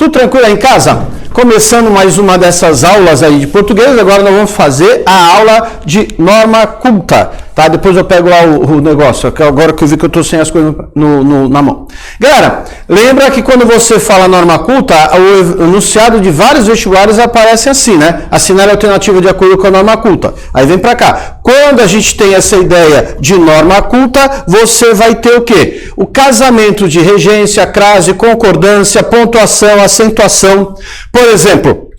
Tudo tranquilo aí em casa? Começando mais uma dessas aulas aí de português, agora nós vamos fazer a aula de norma culta, tá? Depois eu pego lá o negócio, agora que eu vi que eu tô sem as coisas na mão. Galera, lembra que quando você fala norma culta, o enunciado de vários vestibulares aparece assim, né? Assinale a alternativa de acordo com a norma culta. Aí vem pra cá. Quando a gente tem essa ideia de norma culta, você vai ter o quê? O casamento de regência, crase, concordância, pontuação, acentuação. Por exemplo,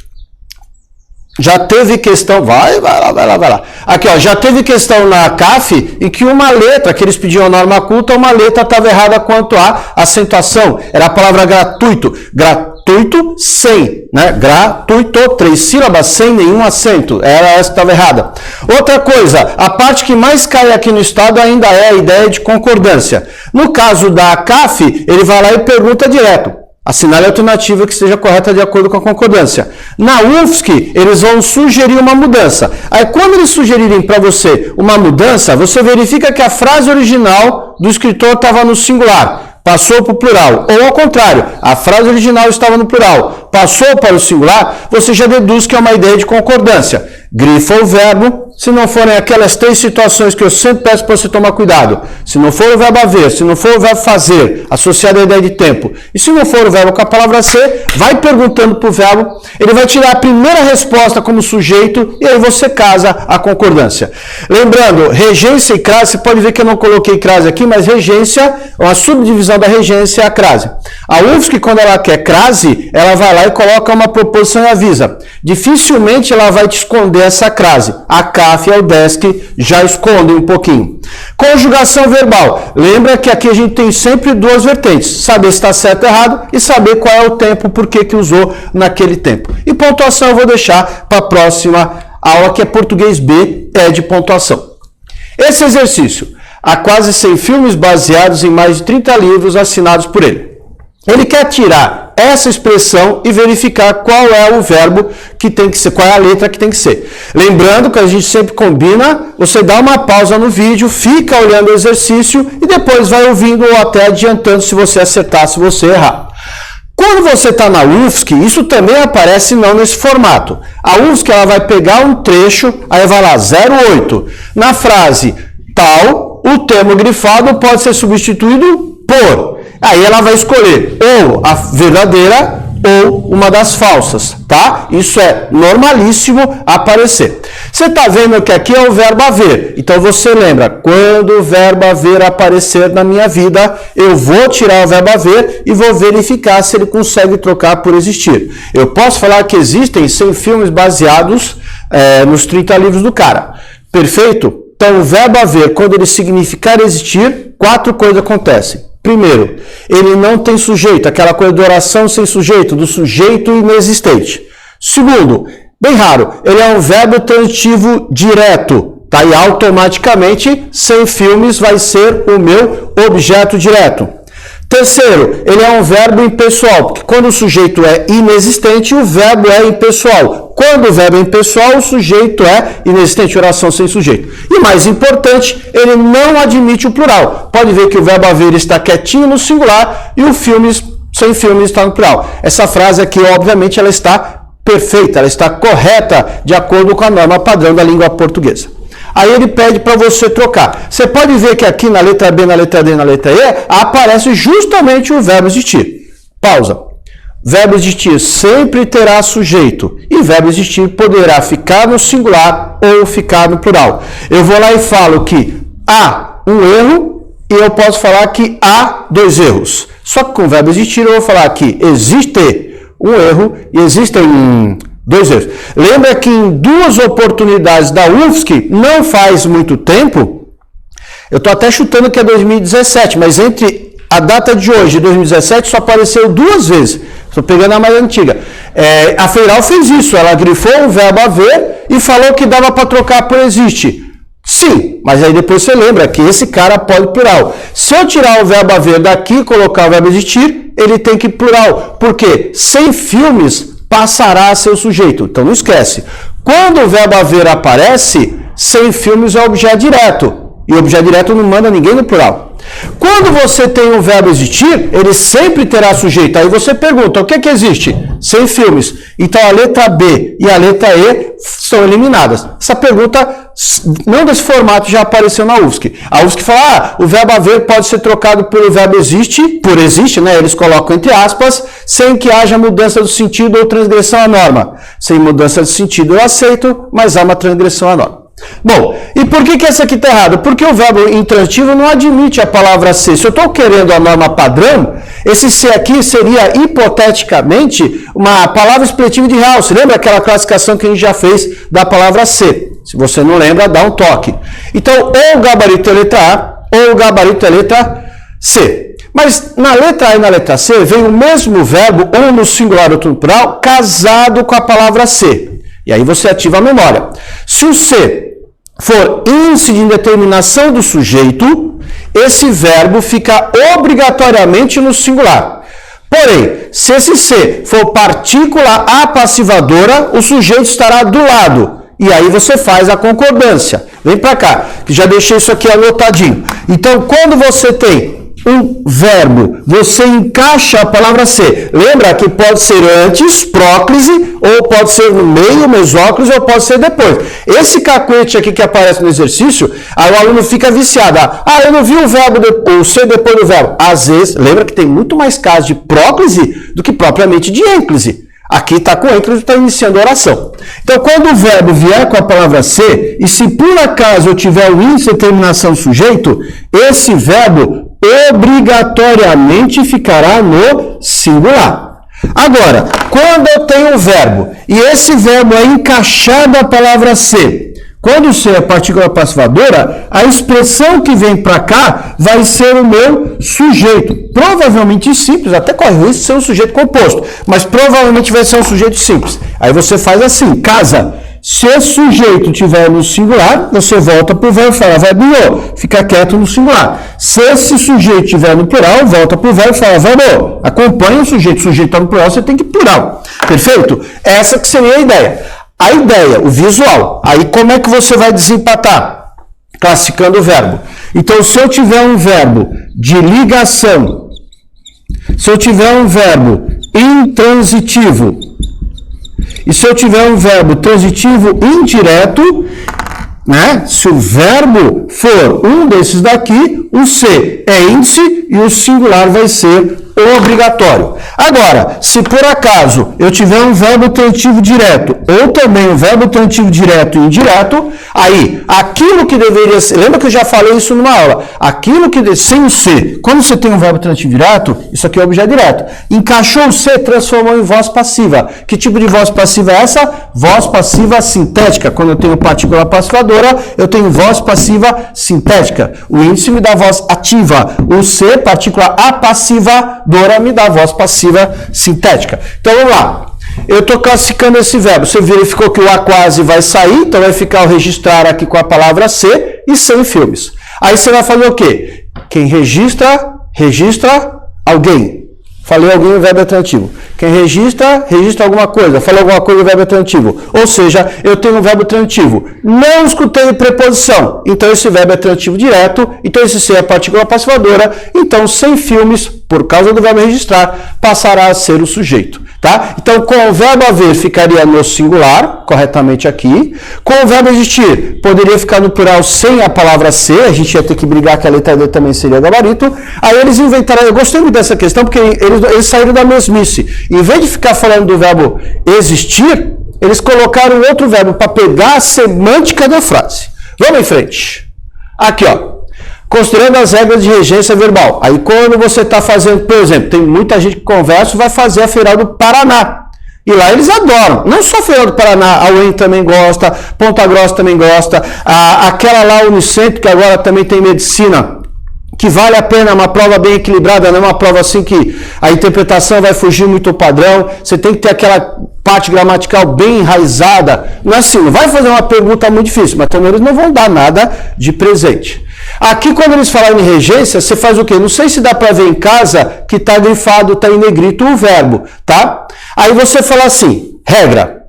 já teve questão, vai lá. Aqui, ó, já teve questão na CAF em que uma letra, que eles pediam a norma culta, uma letra estava errada quanto à acentuação. Era a palavra gratuito. Gratuito sem, né? Gratuito, 3 sílabas, sem nenhum acento. Era essa que estava errada. Outra coisa, a parte que mais cai aqui no estado ainda é a ideia de concordância. No caso da CAF, ele vai lá e pergunta direto. Assinale a alternativa que esteja correta de acordo com a concordância. Na UFSC, eles vão sugerir uma mudança. Aí, quando eles sugerirem para você uma mudança, você verifica que a frase original do escritor estava no singular, passou para o plural. Ou ao contrário, a frase original estava no plural, passou para o singular, você já deduz que é uma ideia de concordância. Grifa o verbo, se não forem aquelas 3 situações que eu sempre peço para você tomar cuidado. Se não for o verbo haver, se não for o verbo fazer, associado à ideia de tempo, e se não for o verbo com a palavra ser, vai perguntando para o verbo, ele vai tirar a primeira resposta como sujeito, e aí você casa a concordância. Lembrando, regência e crase, você pode ver que eu não coloquei crase aqui, mas regência, uma subdivisão da regência é a crase. A UFSC, quando ela quer crase, ela vai lá e coloca uma proposição e avisa. Dificilmente ela vai te esconder essa crase. A CAF e a UDESC já escondem um pouquinho. Conjugação verbal. Lembra que aqui a gente tem sempre 2 vertentes. Saber se está certo ou errado e saber qual é o tempo, por que usou naquele tempo. E pontuação eu vou deixar para a próxima aula, que é português B, é de pontuação. Esse exercício. Há quase 100 filmes baseados em mais de 30 livros assinados por ele. Ele quer tirar essa expressão e verificar qual é o verbo que tem que ser, qual é a letra que tem que ser. Lembrando que a gente sempre combina, você dá uma pausa no vídeo, fica olhando o exercício e depois vai ouvindo ou até adiantando se você acertar, se você errar. Quando você está na UFSC, isso também aparece não nesse formato. A UFSC ela vai pegar um trecho, aí vai lá 08. Na frase tal, o termo grifado pode ser substituído por. Aí ela vai escolher ou a verdadeira ou uma das falsas, tá? Isso é normalíssimo aparecer. Você está vendo que aqui é o verbo haver. Então você lembra, quando o verbo haver aparecer na minha vida, eu vou tirar o verbo haver e vou verificar se ele consegue trocar por existir. Eu posso falar que existem 100 filmes baseados nos 30 livros do cara. Perfeito? Então o verbo haver, quando ele significar existir, 4 coisas acontecem. Primeiro, ele não tem sujeito, aquela coisa de oração sem sujeito, do sujeito inexistente. Segundo, bem raro, ele é um verbo transitivo direto, tá? E automaticamente, 100 filmes vai ser o meu objeto direto. Terceiro, ele é um verbo impessoal, porque quando o sujeito é inexistente, o verbo é impessoal. Quando o verbo é impessoal, o sujeito é inexistente, oração sem sujeito. E mais importante, ele não admite o plural. Pode ver que o verbo haver está quietinho no singular e o filmes, sem filmes, está no plural. Essa frase aqui, obviamente, ela está perfeita, ela está correta de acordo com a norma padrão da língua portuguesa. Aí ele pede para você trocar. Você pode ver que aqui na letra B, na letra D e na letra E, aparece justamente o verbo existir. Pausa. Verbo existir sempre terá sujeito. E verbo existir poderá ficar no singular ou ficar no plural. Eu vou lá e falo que há um erro e eu posso falar que há 2 erros. Só que com o verbo existir eu vou falar que existe um erro e existem 2 erros. Lembra que em 2 oportunidades da UFSC, não faz muito tempo, eu estou até chutando que é 2017, mas entre a data de hoje e 2017 só apareceu 2 vezes. Estou pegando a mais antiga. A Federal fez isso, ela grifou o verbo haver e falou que dava para trocar por existe. Sim, mas aí depois você lembra que esse cara pode plural. Se eu tirar o verbo haver daqui e colocar o verbo existir, ele tem que plural. Por quê? Sem filmes passará a ser o sujeito. Então não esquece. Quando o verbo haver aparece, sem filmes é objeto direto. E objeto direto não manda ninguém no plural. Quando você tem um verbo existir, ele sempre terá sujeito. Aí você pergunta, o que é que existe? Sem filmes. Então a letra B e a letra E são eliminadas. Essa pergunta, não desse formato, já apareceu na UFSC. A UFSC fala, o verbo haver pode ser trocado pelo verbo existe, por existe, né? Eles colocam entre aspas, sem que haja mudança do sentido ou transgressão à norma. Sem mudança de sentido eu aceito, mas há uma transgressão à norma. Bom, e por que essa aqui está errada? Porque o verbo intransitivo não admite a palavra ser. Se eu estou querendo a norma padrão, esse ser aqui seria, hipoteticamente, uma palavra expletiva de House. Lembra aquela classificação que a gente já fez da palavra ser? Se você não lembra, dá um toque. Então, ou o gabarito é letra A, ou o gabarito é letra C. Mas na letra A e na letra C, vem o mesmo verbo, um no singular, outro no plural, casado com a palavra ser. E aí você ativa a memória. Se o ser for índice de indeterminação do sujeito, esse verbo fica obrigatoriamente no singular. Porém, se esse ser for partícula apassivadora, o sujeito estará do lado. E aí você faz a concordância. Vem para cá, que já deixei isso aqui anotadinho. Então, quando você tem um verbo, você encaixa a palavra ser. Lembra que pode ser antes, próclise, ou pode ser no meio, mesóclise, ou pode ser depois. Esse cacuete aqui que aparece no exercício, aí o aluno fica viciado. Eu não vi o verbo, o ser depois do verbo. Às vezes, lembra que tem muito mais casos de próclise do que propriamente de ênclise. Aqui está com ênclise, está iniciando a oração. Então, quando o verbo vier com a palavra ser, e se por acaso eu tiver o índice de terminação do sujeito, esse verbo obrigatoriamente ficará no singular. Agora, quando eu tenho um verbo, e esse verbo é encaixado à palavra ser, quando o ser é partícula passivadora, a expressão que vem para cá vai ser o meu sujeito. Provavelmente simples, até corre o risco de ser um sujeito composto, mas provavelmente vai ser um sujeito simples. Aí você faz assim, casa. Se esse sujeito estiver no singular, você volta para o verbo e fala verbo, fica quieto no singular. Se esse sujeito estiver no plural, volta para o verbo e fala verbo. Acompanha o sujeito está no plural, você tem que plural. Perfeito? Essa que seria a ideia. A ideia, o visual. Aí como é que você vai desempatar? Classificando o verbo. Então, se eu tiver um verbo de ligação, se eu tiver um verbo intransitivo, e se eu tiver um verbo transitivo indireto, né? Se o verbo for um desses daqui, o ser é índice e o singular vai ser obrigatório. Agora, se por acaso eu tiver um verbo transitivo direto ou também um verbo transitivo direto e indireto, aí aquilo que deveria ser, lembra que eu já falei isso numa aula, aquilo que sem o ser, quando você tem um verbo transitivo direto, isso aqui é objeto direto, encaixou o ser, transformou em voz passiva. Que tipo de voz passiva é essa? Voz passiva sintética. Quando eu tenho partícula passivadora, eu tenho voz passiva sintética. O índice me dá voz ativa, o ser, partícula apassivadora, me dá voz passiva sintética. Então vamos lá. Eu estou classificando esse verbo. Você verificou que o A quase vai sair, então vai ficar o registrar aqui com a palavra ser e sem filmes. Aí você vai fazer o quê? Quem registra, registra alguém. Falei alguém, o verbo é transitivo. Quem registra, registra alguma coisa. Falei alguma coisa, o verbo é transitivo. Ou seja, eu tenho um verbo transitivo. Não escutei preposição. Então, esse verbo é transitivo direto. Então, esse ser é partícula passivadora. Então, sem filmes, por causa do verbo registrar, passará a ser o sujeito. Tá? Então, com o verbo haver, ficaria no singular, corretamente aqui. Com o verbo existir, poderia ficar no plural sem a palavra ser. A gente ia ter que brigar que a letra D também seria gabarito. Aí eles inventaram, eu gostei muito dessa questão, porque eles saíram da mesmice. Em vez de ficar falando do verbo existir, eles colocaram outro verbo para pegar a semântica da frase. Vamos em frente. Aqui, ó. Considerando as regras de regência verbal. Aí quando você está fazendo, por exemplo, tem muita gente que conversa e vai fazer a Federal do Paraná. E lá eles adoram. Não só a Federal do Paraná, a UEM também gosta, Ponta Grossa também gosta, aquela lá, Unicentro, que agora também tem medicina, que vale a pena, uma prova bem equilibrada, não é uma prova assim que a interpretação vai fugir muito do padrão, você tem que ter aquela parte gramatical bem enraizada. Não é assim, não vai fazer uma pergunta muito difícil, mas também eles não vão dar nada de presente. Aqui, quando eles falarem em regência, você faz o quê? Não sei se dá para ver em casa que está grifado, está em negrito o verbo, tá? Aí você fala assim, regra.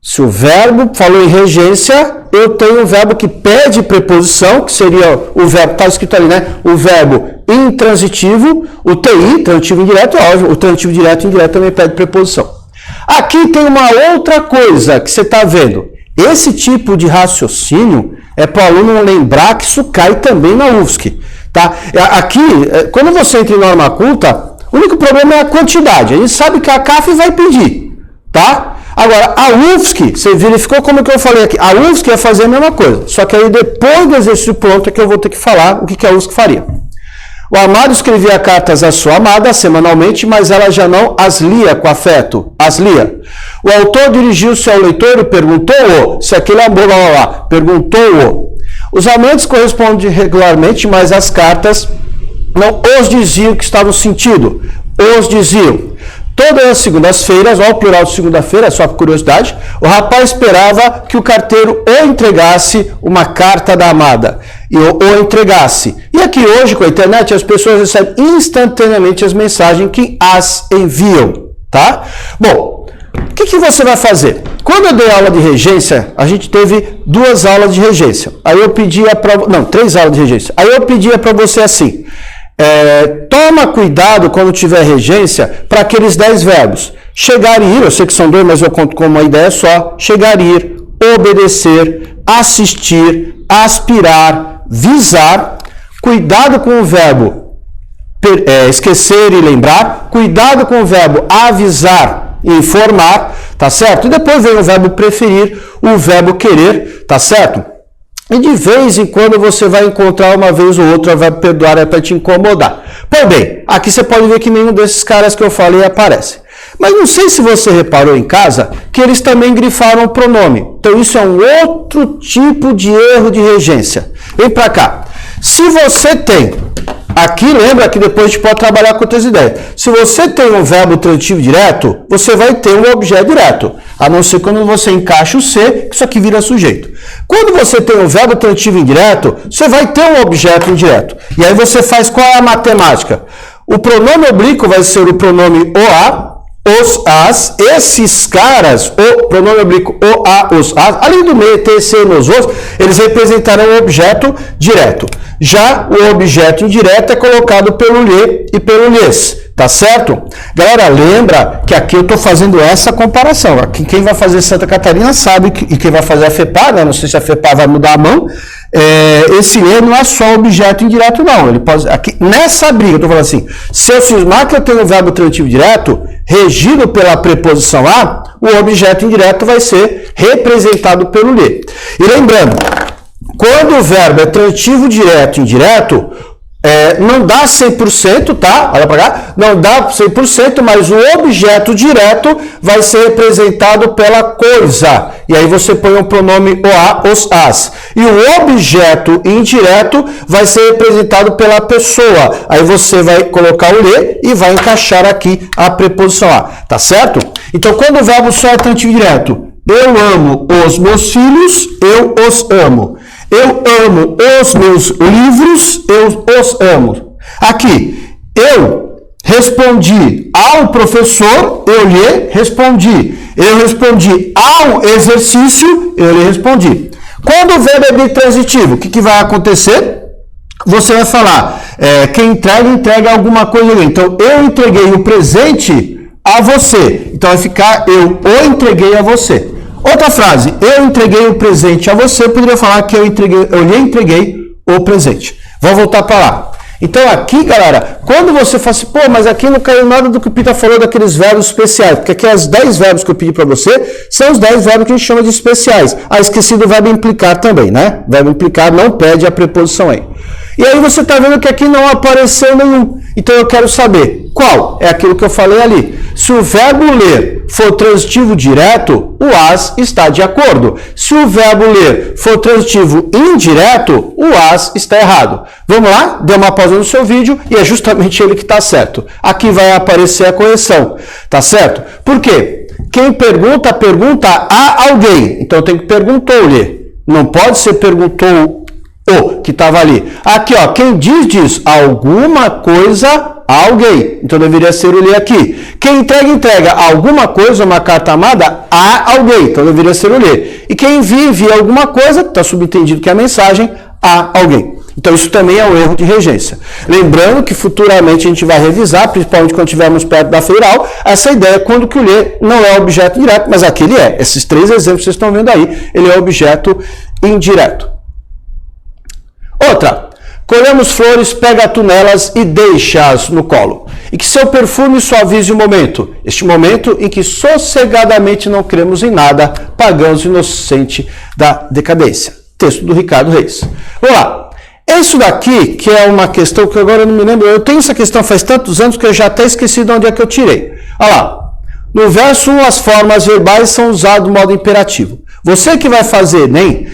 Se o verbo falou em regência, eu tenho um verbo que pede preposição, que seria o verbo, está escrito ali, né? O verbo intransitivo, o TI, transitivo indireto, óbvio, o transitivo direto e indireto também pede preposição. Aqui tem uma outra coisa que você está vendo. Esse tipo de raciocínio é para o aluno lembrar que isso cai também na UFSC. Tá? Aqui, quando você entra em norma culta, o único problema é a quantidade. A gente sabe que a CAF vai pedir. Tá? Agora, a UFSC, você verificou como que eu falei aqui, a UFSC ia fazer a mesma coisa, só que aí depois do exercício pronto é que eu vou ter que falar o que a UFSC faria. O amado escrevia cartas à sua amada semanalmente, mas ela já não as lia com afeto, as lia. O autor dirigiu-se ao leitor e perguntou-o, se aquele amor, perguntou-o. Os amantes correspondem regularmente, mas as cartas não os diziam que estavam sentindo, os diziam. Todas as segundas-feiras, olha o plural de segunda-feira, só por curiosidade, o rapaz esperava que o carteiro o entregasse uma carta da amada, e o entregasse. E aqui hoje, com a internet, as pessoas recebem instantaneamente as mensagens que as enviam, tá? Bom, o que você vai fazer? Quando eu dei aula de regência, a gente teve 2 aulas de regência. Aí eu pedia para... Não, 3 aulas de regência. Aí eu pedia para você assim... toma cuidado quando tiver regência para aqueles 10 verbos. Chegar e ir, eu sei que são 2, mas eu conto como uma ideia só. Chegar e ir, obedecer, assistir, aspirar, visar. Cuidado com o verbo esquecer e lembrar. Cuidado com o verbo avisar e informar, tá certo? E depois vem o verbo preferir, o verbo querer, tá certo? E de vez em quando você vai encontrar uma vez ou outra, vai perdoar, é para te incomodar. Pois bem, aqui você pode ver que nenhum desses caras que eu falei aparece. Mas não sei se você reparou em casa que eles também grifaram o pronome. Então isso é um outro tipo de erro de regência. Vem para cá. Se você tem, aqui lembra que depois a gente pode trabalhar com outras ideias. Se você tem um verbo transitivo direto, você vai ter um objeto direto. A não ser quando você encaixa o C, que isso aqui vira sujeito. Quando você tem um verbo transitivo indireto, você vai ter um objeto indireto. E aí você faz qual é a matemática? O pronome oblíquo vai ser o pronome OA, os, as, esses caras, o pronome oblíquo o, a, os, as, além do meio, t, c, nos, os, eles representarão o objeto direto. Já o objeto indireto é colocado pelo lhe e pelo lhes, tá certo? Galera, lembra que aqui eu estou fazendo essa comparação. Aqui, quem vai fazer Santa Catarina sabe, e quem vai fazer a FEPA, né? Não sei se a FEPA vai mudar a mão, esse E não é só objeto indireto, não. Ele pode, aqui, nessa briga, eu estou falando assim, se eu cismar que eu tenho um verbo transitivo direto, regido pela preposição a, o objeto indireto vai ser representado pelo lhe. E lembrando, quando o verbo é transitivo direto e indireto, não dá 100%, tá? Olha para cá. Não dá 100%, mas o objeto direto vai ser representado pela coisa. E aí você põe o pronome o, a, os, as. E o objeto indireto vai ser representado pela pessoa. Aí você vai colocar o lhe e vai encaixar aqui a preposição a. Tá certo? Então, quando o verbo só é transitivo direto, eu amo os meus filhos, eu os amo. Eu amo os meus livros, eu os amo. Aqui, eu respondi ao professor, eu lhe respondi. Eu respondi ao exercício, eu lhe respondi. Quando o verbo é bitransitivo, o que vai acontecer? Você vai falar, quem entrega, entrega alguma coisa ali. Então, eu entreguei o presente a você. Então, vai ficar, eu o entreguei a você. Outra frase, eu entreguei o presente a você, eu poderia falar que eu lhe entreguei o presente. Vamos voltar para lá. Então aqui, galera, quando você fala assim, pô, mas aqui não caiu nada do que o Pita falou daqueles verbos especiais, porque aqui as 10 verbos que eu pedi para você são os 10 verbos que a gente chama de especiais. Ah, esqueci do verbo implicar também, né? Verbo implicar não pede a preposição aí. E aí você está vendo que aqui não apareceu nenhum. Então eu quero saber qual é aquilo que eu falei ali. Se o verbo ler for transitivo direto, o as está de acordo. Se o verbo ler for transitivo indireto, o as está errado. Vamos lá? Dê uma pausa no seu vídeo e é justamente ele que está certo. Aqui vai aparecer a correção. Tá certo? Por quê? Quem pergunta, pergunta a alguém. Então tem que perguntou-lhe. Não pode ser perguntou o que estava ali. Aqui, ó, quem diz alguma coisa a alguém. Então deveria ser o lhe aqui. Quem entrega alguma coisa, uma carta amada, a alguém. Então deveria ser o lhe. E quem envia alguma coisa, está subentendido que é a mensagem, a alguém. Então isso também é um erro de regência. Lembrando que futuramente a gente vai revisar, principalmente quando estivermos perto da feiral, essa ideia quando que o lhe não é objeto direto, mas aqui ele é. Esses 3 exemplos que vocês estão vendo aí, ele é objeto indireto. Outra, colhemos flores, pega tu nelas e deixa-as no colo. E que seu perfume suavize o momento. Este momento em que sossegadamente não cremos em nada, pagãos inocente da decadência. Texto do Ricardo Reis. Vamos lá. Isso daqui, que é uma questão que agora eu não me lembro, eu tenho essa questão faz tantos anos que eu já até esqueci de onde é que eu tirei. Olha lá. No verso 1, as formas verbais são usadas do modo imperativo. Você que vai fazer Enem,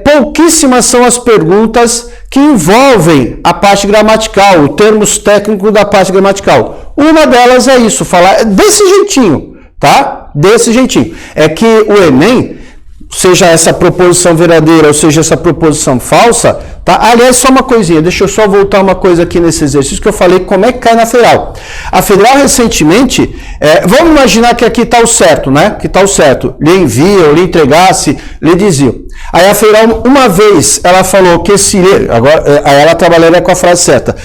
pouquíssimas são as perguntas que envolvem a parte gramatical, os termos técnicos da parte gramatical. Uma delas é isso, falar desse jeitinho, tá? Desse jeitinho. É que o Enem, seja essa proposição verdadeira ou seja essa proposição falsa, tá? Aliás, só uma coisinha, deixa eu só voltar uma coisa aqui nesse exercício que eu falei, como é que cai na federal. A federal recentemente, vamos imaginar que aqui está o certo, né? Que está o certo, lhe envia, ou lhe entregasse, lhe dizia. Aí a federal, uma vez, ela falou que esse lhe, agora, aí ela trabalharia com a frase certa.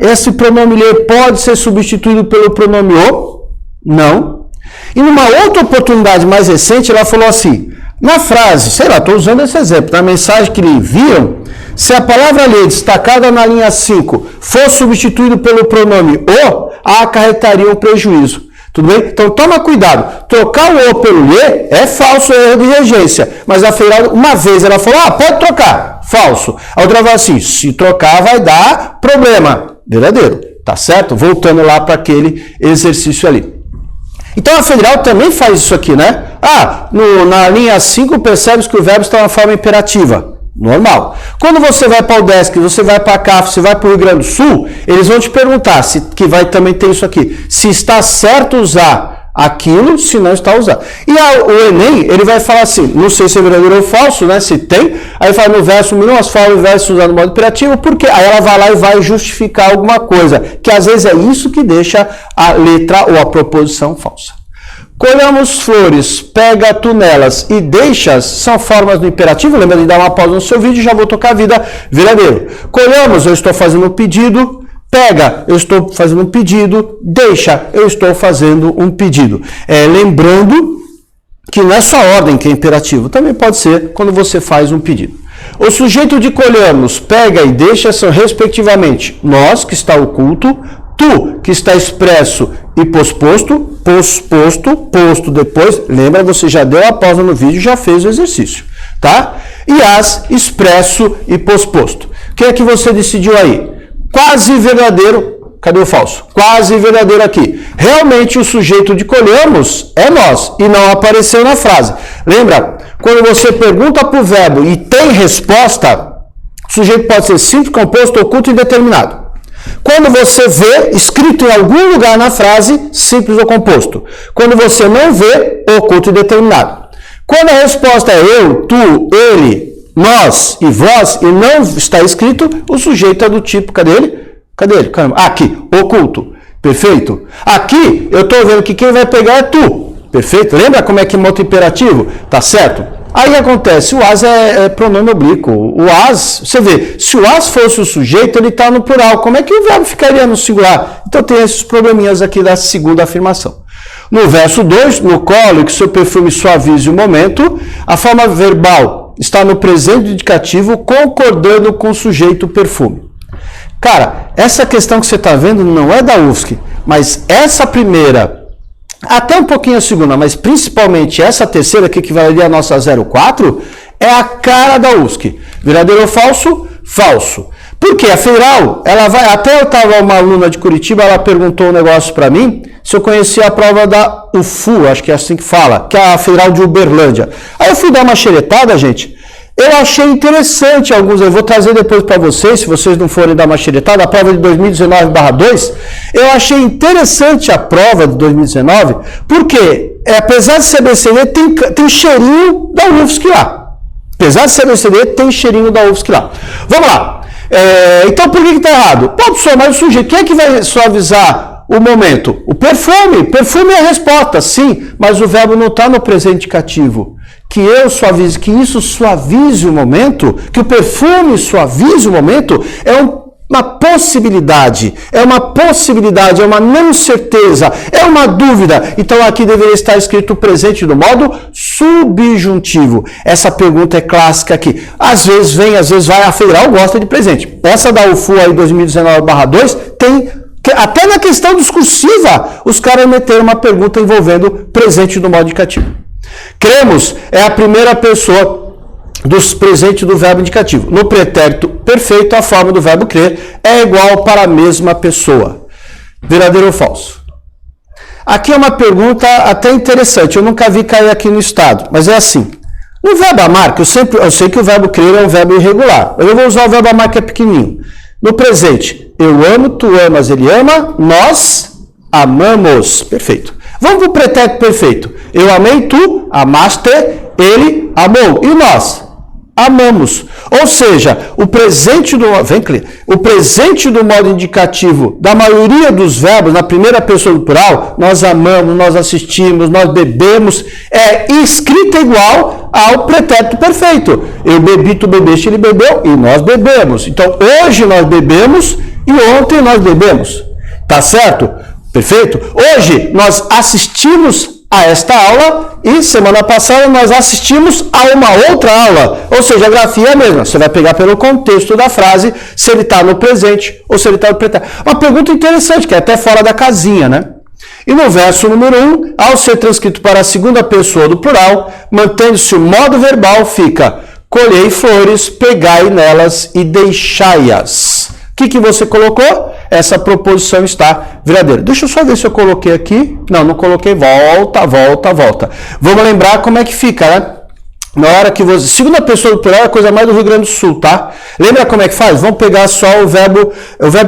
Esse pronome lhe pode ser substituído pelo pronome o? Não. E numa outra oportunidade mais recente, ela falou assim, na frase, sei lá, estou usando esse exemplo, na mensagem que lhe enviam, se a palavra lhe destacada na linha 5 for substituído pelo pronome o, acarretaria um prejuízo. Tudo bem? Então toma cuidado. Trocar o o pelo lhe é falso, é erro de regência. Mas a federal, uma vez ela falou, pode trocar. Falso. A outra falou assim, se trocar vai dar problema. Verdadeiro. Tá certo? Voltando lá para aquele exercício ali. Então a federal também faz isso aqui, né? Na linha 5 percebe que o verbo está na forma imperativa. Normal. Quando você vai para o UDESC, você vai para a CAF, você vai para o Rio Grande do Sul, eles vão te perguntar, que vai também ter isso aqui, se está certo usar aquilo, se não está usando. E o Enem, ele vai falar assim, não sei se é verdadeiro ou falso, né? Se tem, aí fala no verso 1, as formas verso usado no modo imperativo, porque aí ela vai lá e vai justificar alguma coisa, que às vezes é isso que deixa a letra ou a proposição falsa. Colhamos flores, pega tu nelas e deixas, são formas do imperativo, lembra de dar uma pausa no seu vídeo, já vou tocar a vida verdadeiro. Colhamos, eu estou fazendo um pedido, pega, eu estou fazendo um pedido, deixa, eu estou fazendo um pedido. Lembrando que não é só ordem que é imperativo, também pode ser quando você faz um pedido. O sujeito de colhamos, pega e deixa são respectivamente nós, que está oculto, tu, que está expresso e posposto, posto depois, lembra, você já deu a pausa no vídeo, já fez o exercício, tá? E as, expresso e posposto. O que é que você decidiu aí? Quase verdadeiro, cadê o falso? Quase verdadeiro aqui. Realmente o sujeito de colhemos é nós, e não apareceu na frase. Lembra, quando você pergunta para o verbo e tem resposta, o sujeito pode ser simples, composto, oculto e indeterminado. Quando você vê escrito em algum lugar na frase, simples ou composto. Quando você não vê, oculto e determinado. Quando a resposta é eu, tu, ele, nós e vós, e não está escrito, o sujeito é do tipo, cadê ele? Cadê ele? Aqui, oculto. Perfeito? Aqui, eu estou vendo que quem vai pegar é tu. Perfeito? Lembra como é que monta imperativo? Tá certo? Aí acontece, o as é pronome oblíquo. O as, você vê, se o as fosse o sujeito, ele está no plural. Como é que o verbo ficaria no singular? Então tem esses probleminhas aqui da segunda afirmação. No verso 2, no colo, que seu perfume suavize o momento, a forma verbal está no presente indicativo, concordando com o sujeito perfume. Cara, essa questão que você está vendo não é da UFSC, mas essa primeira, até um pouquinho a segunda, mas principalmente essa terceira aqui, que valeria a nossa 04, é a cara da UFSC. Verdadeiro ou falso? Falso. Por quê? A federal, ela vai, até eu estava uma aluna de Curitiba, ela perguntou um negócio para mim, se eu conhecia a prova da UFU, acho que é assim que fala, que é a federal de Uberlândia. Aí eu fui dar uma xeretada, gente. Eu achei interessante alguns, eu vou trazer depois para vocês, se vocês não forem dar uma xeretada, a prova de 2019/2, eu achei interessante a prova de 2019, porque apesar de ser BCD, tem cheirinho da UFSC lá. Apesar de ser BCD, tem cheirinho da UFSC lá. Vamos lá. Então, por que está errado? Pô, professor, mas o sujeito, quem é que vai suavizar o momento? O perfume. Perfume é a resposta, sim, mas o verbo não está no presente indicativo. Que eu suavize, que isso suavize o momento, que o perfume suavize o momento, é uma possibilidade, é uma não certeza, é uma dúvida. Então aqui deveria estar escrito o presente do modo subjuntivo. Essa pergunta é clássica aqui. Às vezes vem, às vezes vai, a federal gosta de presente. Essa da UFU aí 2019/2 tem, até na questão discursiva, os caras meteram uma pergunta envolvendo presente do modo indicativo. Cremos é a primeira pessoa dos presentes do verbo indicativo. No pretérito perfeito, a forma do verbo crer é igual para a mesma pessoa. Verdadeiro ou falso? Aqui é uma pergunta até interessante. Eu nunca vi cair aqui no estado, mas é assim. No verbo amar, que eu sei que o verbo crer é um verbo irregular, mas eu vou usar o verbo amar que é pequenininho. No presente, eu amo, tu amas, ele ama, nós amamos. Perfeito. Vamos para o pretérito perfeito. Eu amei, tu amaste, ele amou. E nós? Amamos. Ou seja, o presente do modo indicativo da maioria dos verbos, na primeira pessoa do plural, nós amamos, nós assistimos, nós bebemos, é escrita igual ao pretérito perfeito. Eu bebi, tu bebeste, ele bebeu e nós bebemos. Então, hoje nós bebemos e ontem nós bebemos. Tá certo? Perfeito? Hoje nós assistimos a esta aula e semana passada nós assistimos a uma outra aula. Ou seja, a grafia é a mesma. Você vai pegar pelo contexto da frase se ele está no presente ou se ele está no pretérito. Uma pergunta interessante, que é até fora da casinha, né? E no verso número 1, ao ser transcrito para a segunda pessoa do plural, mantendo-se o modo verbal, fica: colhei flores, pegai nelas e deixai-as. O que você colocou? Essa proposição está verdadeira. Deixa eu só ver se eu coloquei aqui. Não coloquei. Volta. Vamos lembrar como é que fica, né? Na hora que você... Segunda pessoa do plural é a coisa mais do Rio Grande do Sul, tá? Lembra como é que faz? Vamos pegar só o verbo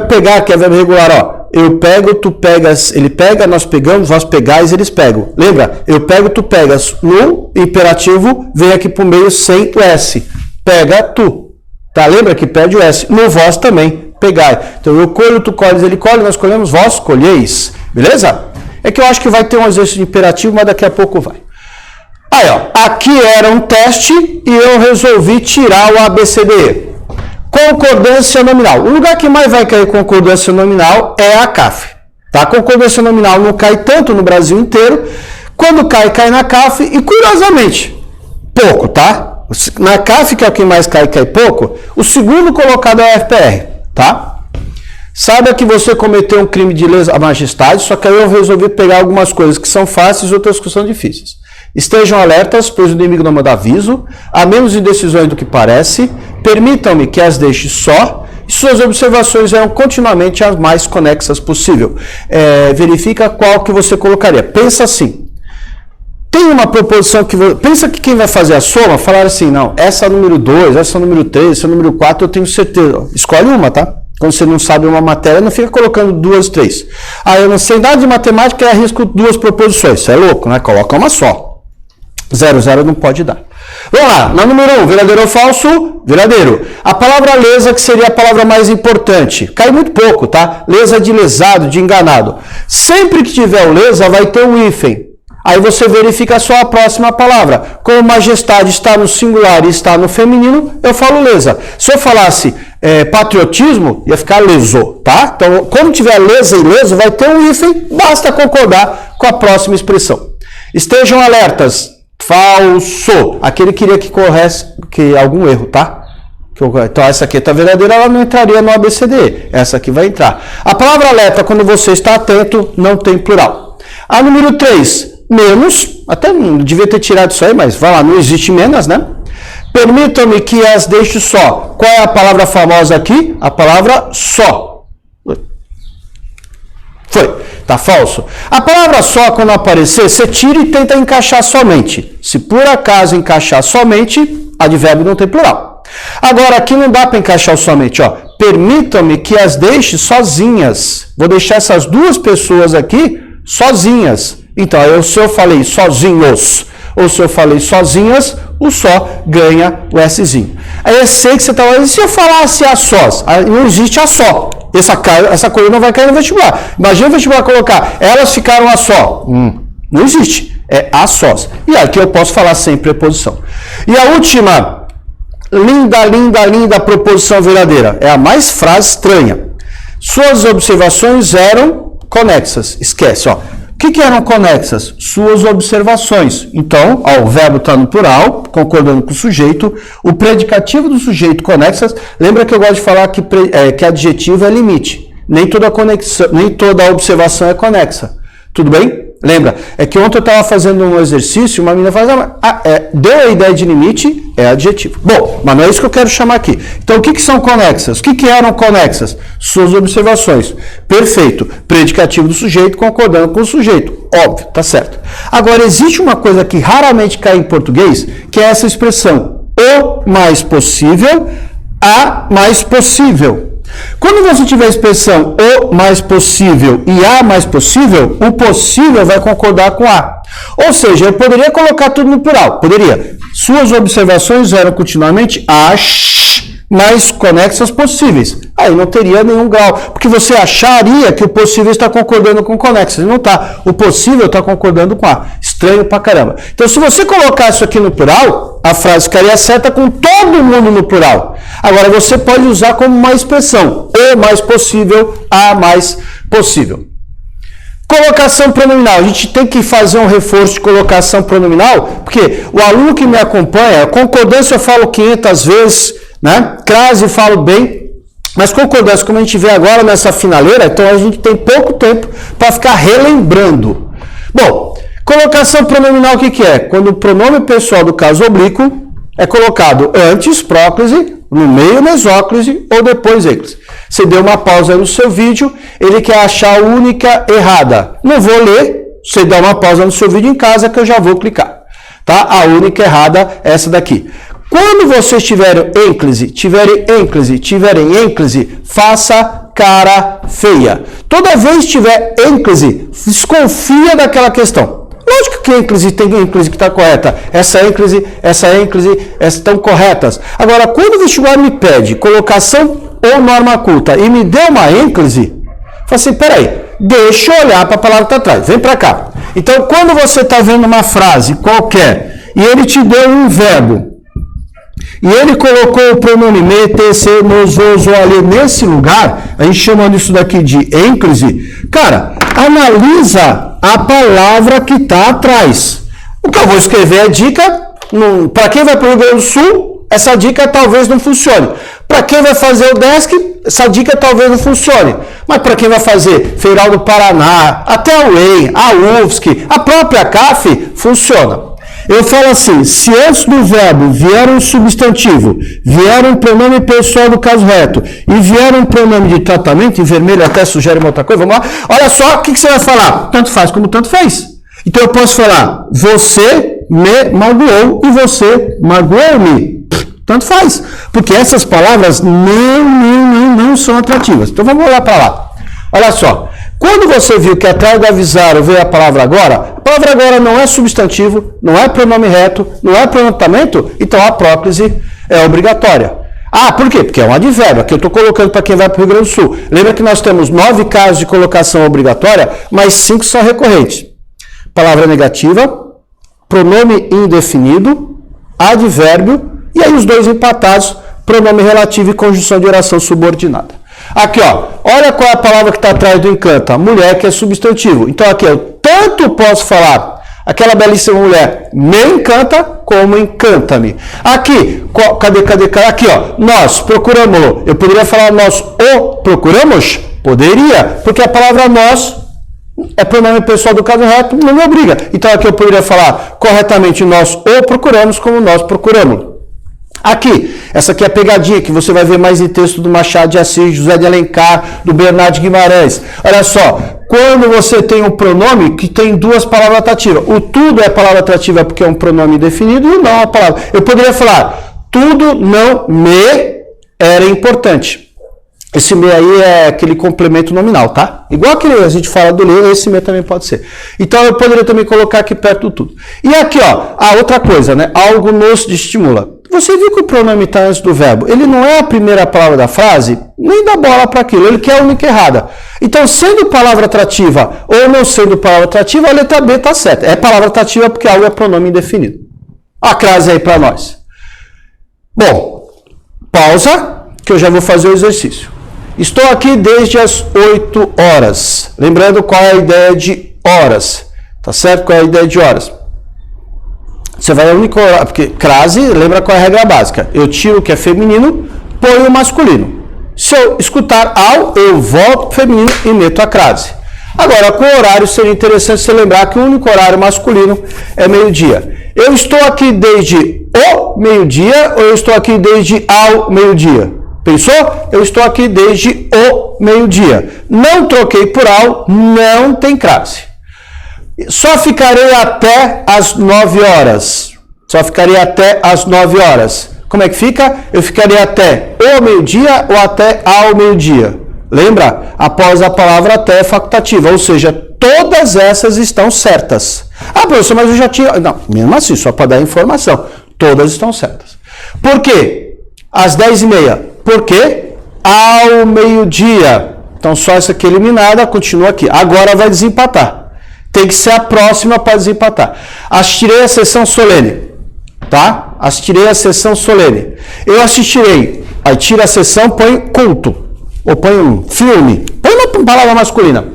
pegar, que é o verbo regular, ó. Eu pego, tu pegas, ele pega, nós pegamos, vós pegais, eles pegam. Lembra? Eu pego, tu pegas. No imperativo, vem aqui pro meio sem o S. Pega, tu. Tá? Lembra que pede o S. No vós também. Pegai. Então, eu colho, tu colhes, ele colhe, nós colhemos, vós colheis. Beleza? É que eu acho que vai ter um exercício de imperativo, mas daqui a pouco vai. Aí, ó. Aqui era um teste e eu resolvi tirar o ABCDE. Concordância nominal. O lugar que mais vai cair concordância nominal é a CAF. Tá? Concordância nominal não cai tanto no Brasil inteiro. Quando cai na CAF e, curiosamente, pouco, tá? Na CAF, que é o que mais cai pouco, o segundo colocado é o FPR. Tá? Saiba que você cometeu um crime de lesa majestade, só que aí eu resolvi pegar algumas coisas que são fáceis e outras que são difíceis. Estejam alertas, pois o inimigo não manda aviso, há menos indecisões do que parece, permitam-me que as deixe só, e suas observações serão continuamente as mais conexas possível. Verifica qual que você colocaria. Pensa assim. Tem uma proposição que... Pensa que quem vai fazer a soma, falar assim, não, essa é o número 2, essa é o número 3, essa é o número 4, eu tenho certeza. Escolhe uma, tá? Quando você não sabe uma matéria, não fica colocando 2, 3. Eu não sei nada de matemática e arrisco 2 proposições. Isso é louco, né? Coloca uma só. 0, 0 não pode dar. Vamos lá, na número 1, verdadeiro ou falso? Verdadeiro. A palavra lesa, que seria a palavra mais importante, cai muito pouco, tá? Lesa de lesado, de enganado. Sempre que tiver o lesa, vai ter um hífen. Aí você verifica só a próxima palavra. Como majestade está no singular e está no feminino, eu falo lesa. Se eu falasse patriotismo, ia ficar leso, tá? Então, quando tiver lesa e leso, vai ter um hífen, basta concordar com a próxima expressão. Estejam alertas. Falso. Aquele queria que corresse algum erro, tá? Então, essa aqui está verdadeira, ela não entraria no ABCDE. Essa aqui vai entrar. A palavra alerta, quando você está atento, não tem plural. A número 3. Menos, até não devia ter tirado isso aí, mas vai lá, não existe menos, né? Permitam-me que as deixe só. Qual é a palavra famosa aqui? A palavra só. Foi. Tá falso. A palavra só, quando aparecer, você tira e tenta encaixar somente. Se por acaso encaixar somente, advérbio não tem plural. Agora, aqui não dá para encaixar o somente, ó. Permitam-me que as deixe sozinhas. Vou deixar essas duas pessoas aqui sozinhas. Então, se eu falei sozinhos ou se eu falei sozinhas, o só ganha o Szinho. Aí eu sei que você está falando, e se eu falasse a sós? Não existe a só. Essa coisa não vai cair no vestibular. Imagina o vestibular colocar, elas ficaram a só. Não existe. É a sós. E aqui eu posso falar sem preposição. E a última, linda proposição verdadeira. É a mais frase estranha. Suas observações eram conexas. Esquece, ó. O que eram conexas? Suas observações. Então, ó, o verbo está no plural, concordando com o sujeito. O predicativo do sujeito conexas. Lembra que eu gosto de falar que adjetivo é limite. Nem toda observação é conexa. Tudo bem? Lembra? É que ontem eu estava fazendo um exercício, uma menina fala, deu a ideia de limite, é adjetivo. Bom, mas não é isso que eu quero chamar aqui. Então, o que são conexas? O que eram conexas? Suas observações. Perfeito. Predicativo do sujeito concordando com o sujeito. Óbvio, tá certo. Agora, existe uma coisa que raramente cai em português, que é essa expressão, o mais possível, a mais possível. Quando você tiver a expressão o mais possível e a mais possível, o possível vai concordar com a. Ou seja, eu poderia colocar tudo no plural. Poderia. Suas observações eram continuamente as mais conexas possíveis. Aí não teria nenhum grau. Porque você acharia que o possível está concordando com conexas. E não está. O possível está concordando com a. Estranho pra caramba. Então, se você colocar isso aqui no plural, a frase ficaria certa com todo mundo no plural. Agora, você pode usar como uma expressão. O mais possível, a mais possível. Colocação pronominal. A gente tem que fazer um reforço de colocação pronominal, porque o aluno que me acompanha, concordância eu falo 500 vezes, né? Crase eu falo bem, mas concordância, como a gente vê agora nessa finaleira, então a gente tem pouco tempo para ficar relembrando. Bom, colocação pronominal o que é? Quando o pronome pessoal do caso oblíquo é colocado antes, próclise, no meio, mesóclise ou depois êclise. Você deu uma pausa aí no seu vídeo, ele quer achar a única errada. Não vou ler, você dá uma pausa no seu vídeo em casa que eu já vou clicar. Tá? A única errada é essa daqui. Quando vocês tiverem ênclise, faça cara feia. Toda vez que tiver ênclise, desconfia daquela questão. Lógico que ênclise tem ênclise que está correta. Essa ênclise estão corretas. Agora, quando o vestibular me pede colocação ou norma culta e me deu uma ênclise, fala assim, peraí, deixa eu olhar para a palavra que está atrás. Vem para cá. Então, quando você está vendo uma frase qualquer e ele te deu um verbo, e ele colocou o pronome me, te, se, nos, os, o, ali nesse lugar, a gente chama isso daqui de ênclise. Cara, analisa a palavra que está atrás. O que eu vou escrever é dica. Para quem vai para o Rio Grande do Sul, essa dica talvez não funcione. Para quem vai fazer o DESC, essa dica talvez não funcione. Mas para quem vai fazer Federal do Paraná, até a UEM, a UFSC, a própria CAF, funciona. Eu falo assim, se antes do verbo vier um substantivo, vier um pronome pessoal do caso reto e vier um pronome de tratamento, em vermelho até sugere uma outra coisa, vamos lá. Olha só, o que você vai falar? Tanto faz como tanto fez. Então eu posso falar, você me magoou e você magoou-me. Tanto faz. Porque essas palavras não são atrativas. Então vamos olhar para lá. Olha só. Quando você viu que atrás do avisaram veio a palavra agora não é substantivo, não é pronome reto, não é pronotamento, então a próclise é obrigatória. Ah, por quê? Porque é um advérbio. Aqui eu estou colocando para quem vai para o Rio Grande do Sul. Lembra que nós temos 9 casos de colocação obrigatória, mas 5 são recorrentes. Palavra negativa, pronome indefinido, advérbio, e aí os dois empatados, pronome relativo e conjunção de oração subordinada. Aqui, ó, olha qual é a palavra que está atrás do encanta. Mulher, que é substantivo. Então, aqui, eu tanto posso falar aquela belíssima mulher me encanta, como encanta-me. Aqui, cadê? Aqui, ó, nós procuramos. Eu poderia falar nós o procuramos? Poderia, porque a palavra nós é pronome pessoal do caso reto, não me obriga. Então, aqui eu poderia falar corretamente nós o procuramos, como nós procuramos. Aqui, essa aqui é a pegadinha que você vai ver mais em texto do Machado de Assis, José de Alencar, do Bernardo de Guimarães. Olha só, quando você tem um pronome que tem duas palavras atrativas, o tudo é palavra atrativa porque é um pronome definido e não é uma palavra. Eu poderia falar, tudo não me era importante. Esse me aí é aquele complemento nominal, tá? Igual aquele a gente fala do ler, esse me também pode ser. Então eu poderia também colocar aqui perto do tudo. E aqui, ó, a outra coisa, né? Algo nos estimula. Você viu que o pronome está antes do verbo? Ele não é a primeira palavra da frase, nem dá bola para aquilo, ele quer a única errada. Então, sendo palavra atrativa ou não sendo palavra atrativa, a letra B está certa. É palavra atrativa porque algo é pronome indefinido. A crase aí para nós. Bom, pausa, que eu já vou fazer o exercício. Estou aqui desde as 8 horas. Lembrando qual é a ideia de horas. Tá certo? Qual é a ideia de horas? Você vai ao único horário, porque crase, lembra qual é a regra básica. Eu tiro o que é feminino, ponho o masculino. Se eu escutar ao, eu volto pro feminino e meto a crase. Agora, com o horário, seria interessante você lembrar que o único horário masculino é meio-dia. Eu estou aqui desde o meio-dia ou eu estou aqui desde ao meio-dia? Pensou? Eu estou aqui desde o meio-dia. Não troquei por ao, não tem crase. Só ficarei até as 9 horas. Só ficarei até as 9 horas. Como é que fica? Eu ficarei até o meio-dia ou até ao meio-dia. Lembra? Após a palavra até é facultativa, ou seja, todas essas estão certas. Ah, professor, mas eu já tinha... Não, mesmo assim, só para dar informação. Todas estão certas. Por quê? Às 10h30. Por quê? Ao meio-dia. Então, só essa aqui eliminada, continua aqui. Agora vai desempatar. Tem que ser a próxima para desempatar. Assistirei a sessão solene. Tá? Assistirei a sessão solene. Eu assistirei. Aí tira a sessão, põe culto. Ou põe um filme. Põe uma palavra masculina.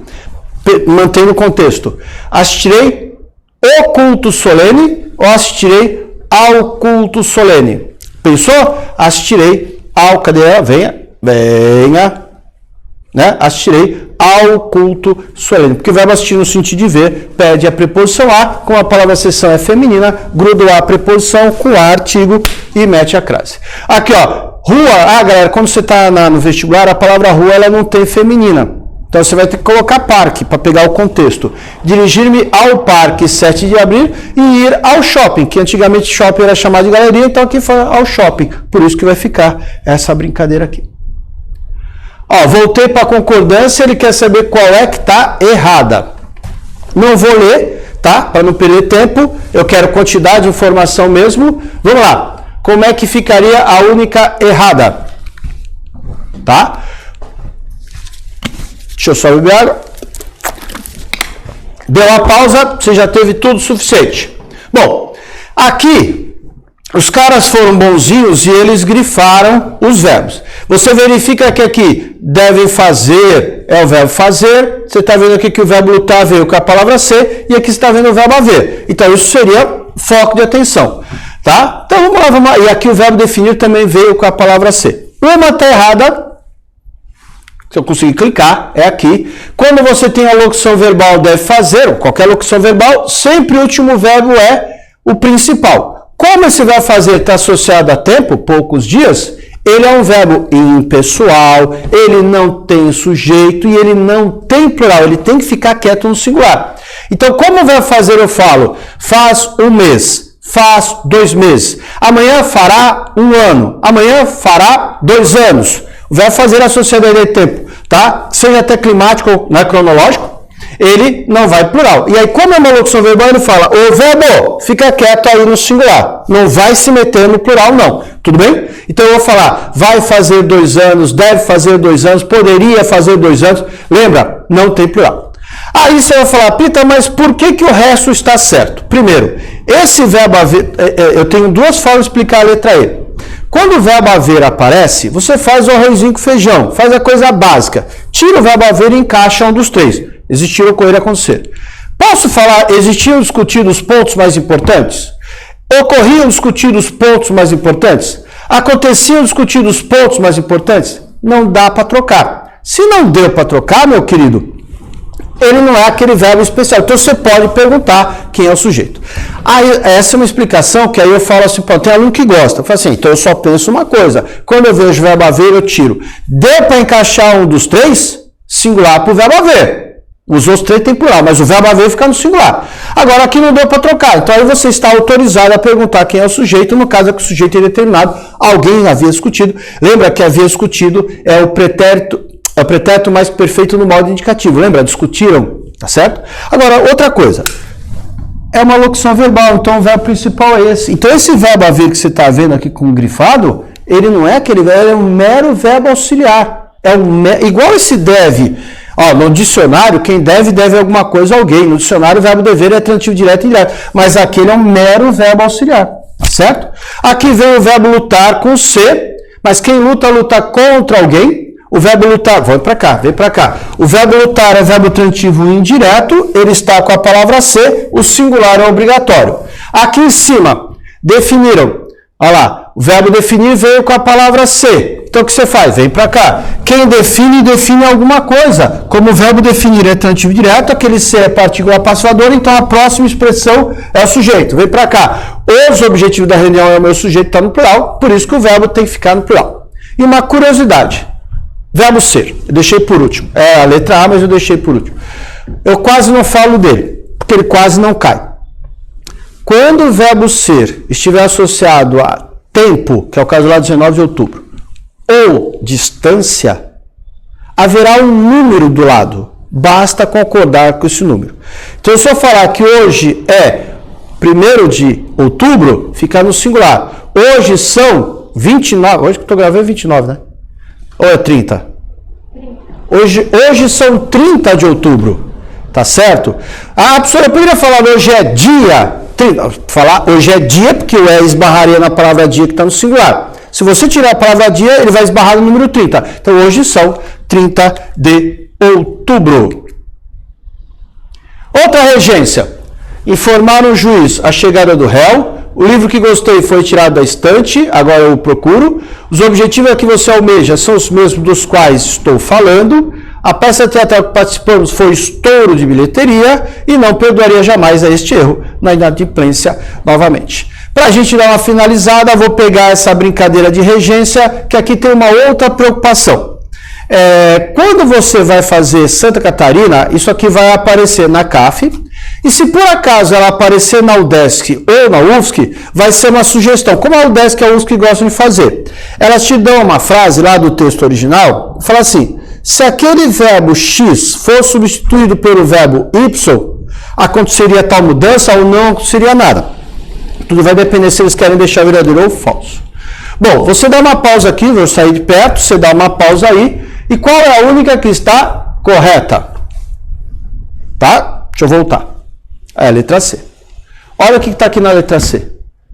Mantendo o contexto. Assistirei o culto solene ou assistirei ao culto solene? Pensou? Assistirei ao... Cadê ela? Venha. Né? Assistirei ao culto solene. Porque o verbo assistir no sentido de ver pede a preposição a, como a palavra sessão é feminina, gruda a preposição com a artigo e mete a crase. Aqui, ó, rua. Ah, galera, quando você está no vestibular, a palavra rua ela não tem feminina. Então você vai ter que colocar parque para pegar o contexto. Dirigir-me ao parque 7 de abril e ir ao shopping, que antigamente shopping era chamado de galeria, então aqui foi ao shopping. Por isso que vai ficar essa brincadeira aqui. Ó, voltei para a concordância, ele quer saber qual é que está errada. Não vou ler, tá? Para não perder tempo, eu quero quantidade de informação mesmo. Vamos lá. Como é que ficaria a única errada? Tá? Deixa eu só beber água. Deu a pausa, você já teve tudo suficiente. Bom, aqui os caras foram bonzinhos e eles grifaram os verbos. Você verifica que aqui devem fazer é o verbo fazer. Você está vendo aqui que o verbo lutar veio com a palavra ser e aqui você está vendo o verbo haver. Então isso seria foco de atenção. Tá? Então vamos lá. E aqui o verbo definir também veio com a palavra ser. Uma está errada. Se eu conseguir clicar, é aqui. Quando você tem a locução verbal deve fazer, qualquer locução verbal, sempre o último verbo é o principal. Como esse verbo fazer está associado a tempo, poucos dias, ele é um verbo impessoal, ele não tem sujeito e ele não tem plural, ele tem que ficar quieto no singular. Então, como o verbo fazer eu falo, faz um mês, faz 2 meses, amanhã fará 1 ano, amanhã fará 2 anos. O verbo fazer associado a ideia de tempo, tá? Seja até climático ou não é cronológico, ele não vai plural. E aí, como é uma locução verbal, ele fala, ô verbo, fica quieto aí no singular. Não vai se meter no plural, não. Tudo bem? Então, eu vou falar, vai fazer 2 anos, deve fazer 2 anos, poderia fazer 2 anos. Lembra? Não tem plural. Aí você vai falar, Pita, mas por que o resto está certo? Primeiro, esse verbo haver, eu tenho 2 formas de explicar a letra E. Quando o verbo haver aparece, você faz o arrozinho com feijão, faz a coisa básica. Tira o verbo haver e encaixa um dos 3. Existir, ocorrer, acontecer. Posso falar, existiam discutidos os pontos mais importantes? Ocorriam discutidos os pontos mais importantes? Aconteciam discutidos os pontos mais importantes? Não dá para trocar. Se não deu para trocar, meu querido, ele não é aquele verbo especial. Então você pode perguntar quem é o sujeito. Aí, essa é uma explicação que aí eu falo assim, pô, tem aluno que gosta. Eu falo assim, então eu só penso uma coisa. Quando eu vejo o verbo haver, eu tiro. Deu para encaixar um dos 3? Singular para o verbo haver. Os outros três tem plural, mas o verbo haver fica no singular. Agora aqui não deu para trocar, então aí você está autorizado a perguntar quem é o sujeito, no caso é que o sujeito é determinado, alguém havia discutido. Lembra que havia discutido é o pretérito mais perfeito no modo indicativo. Lembra? Discutiram, tá certo? Agora, outra coisa. É uma locução verbal, então o verbo principal é esse. Então esse verbo haver que você está vendo aqui com grifado, ele não é aquele verbo, ele é um mero verbo auxiliar. Igual esse deve. Ó, no dicionário, quem deve alguma coisa a alguém. No dicionário, o verbo dever é transitivo direto e indireto. Mas aqui ele é um mero verbo auxiliar. Tá certo? Aqui vem o verbo lutar com C, mas quem luta contra alguém. O verbo lutar, vem para cá. O verbo lutar é verbo transitivo indireto, ele está com a palavra ser, o singular é obrigatório. Aqui em cima, definiram. Olha lá, o verbo definir veio com a palavra ser. Então o que você faz? Vem para cá. Quem define alguma coisa. Como o verbo definir é transitivo direto, aquele ser é partícula passivadora, então a próxima expressão é o sujeito. Vem para cá. Os objetivos da reunião é o meu sujeito, está no plural, por isso que o verbo tem que ficar no plural. E uma curiosidade. Verbo ser, eu deixei por último. É a letra A, mas eu deixei por último. Eu quase não falo dele, porque ele quase não cai. Quando o verbo ser estiver associado a tempo, que é o caso lá 19 de outubro, ou distância, haverá um número do lado. Basta concordar com esse número. Então, se eu falar que hoje é 1º de outubro, fica no singular. Hoje são 29, hoje que eu estou gravando é 29, né? Ou é 30? Hoje são 30 de outubro, tá certo? Ah, professora, eu poderia falar hoje é dia 30. Falar hoje é dia, porque o esbarraria na palavra dia que está no singular. Se você tirar a palavra dia, ele vai esbarrar no número 30. Então hoje são 30 de outubro. Outra regência. Informar o juiz a chegada do réu. O livro que gostei foi tirado da estante, agora eu procuro. Os objetivos que você almeja são os mesmos dos quais estou falando. A peça teatral que participamos foi estouro de bilheteria e não perdoaria jamais a este erro na inadimplência novamente. Para a gente dar uma finalizada, vou pegar essa brincadeira de regência, que aqui tem uma outra preocupação. Quando você vai fazer Santa Catarina, isso aqui vai aparecer na CAF. E se por acaso ela aparecer na UDESC ou na UFSC, vai ser uma sugestão. Como a UDESC e a UFSC gostam de fazer. Elas te dão uma frase lá do texto original, fala assim, se aquele verbo X for substituído pelo verbo Y, aconteceria tal mudança ou não aconteceria nada. Tudo vai depender se eles querem deixar verdadeiro ou falso. Bom, você dá uma pausa aqui, vou sair de perto, você dá uma pausa aí. E qual é a única que está correta? Tá? Deixa eu voltar. É a letra C. Olha o que está aqui na letra C.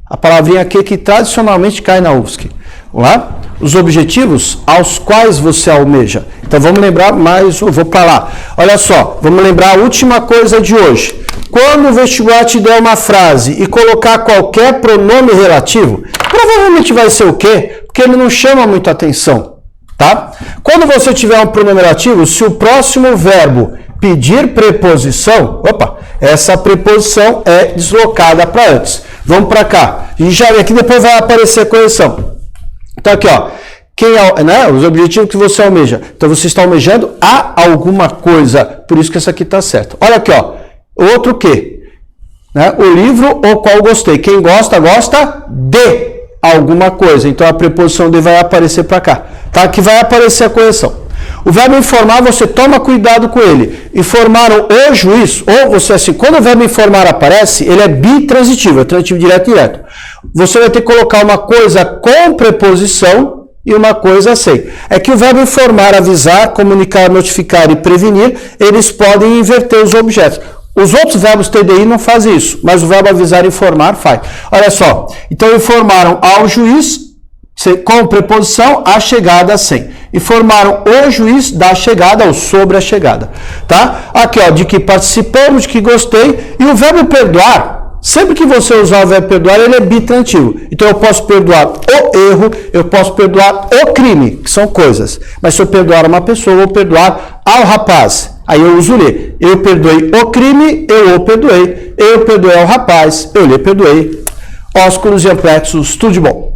A palavrinha aqui que tradicionalmente cai na UFSC. Vamos lá? Os objetivos aos quais você almeja. Então vamos lembrar mais, eu vou para lá. Olha só, vamos lembrar a última coisa de hoje. Quando o vestibular te der uma frase e colocar qualquer pronome relativo, provavelmente vai ser o quê? Porque ele não chama muita atenção. Tá? Quando você tiver um pronome relativo, se o próximo verbo pedir preposição, essa preposição é deslocada para antes. Vamos para cá. A gente já vê aqui, depois vai aparecer a correção. Então aqui, ó, os objetivos que você almeja. Então você está almejando a alguma coisa, por isso que essa aqui está certa. Olha aqui, ó, outro que, o livro o qual gostei. Quem gosta, gosta de alguma coisa. Então a preposição de vai aparecer para cá. Tá? Aqui vai aparecer a correção. O verbo informar, você toma cuidado com ele. Informaram o juiz, ou você assim, quando o verbo informar aparece, ele é bitransitivo, é transitivo direto e direto. Você vai ter que colocar uma coisa com preposição e uma coisa sem. É que o verbo informar, avisar, comunicar, notificar e prevenir, eles podem inverter os objetos. Os outros verbos TDI não fazem isso, mas o verbo avisar e informar faz. Olha só, então informaram ao juiz, com preposição, a chegada sem. Informaram o juiz da chegada ou sobre a chegada. Tá? Aqui, ó, de que participamos, de que gostei. E o verbo perdoar, sempre que você usar o verbo perdoar, ele é bitransitivo. Então eu posso perdoar o erro, eu posso perdoar o crime, que são coisas. Mas se eu perdoar uma pessoa, eu vou perdoar ao rapaz. Aí eu uso lhe. Eu perdoei o crime, eu o perdoei. Eu perdoei ao rapaz, eu lhe perdoei. Ósculos e amplexos, tudo de bom.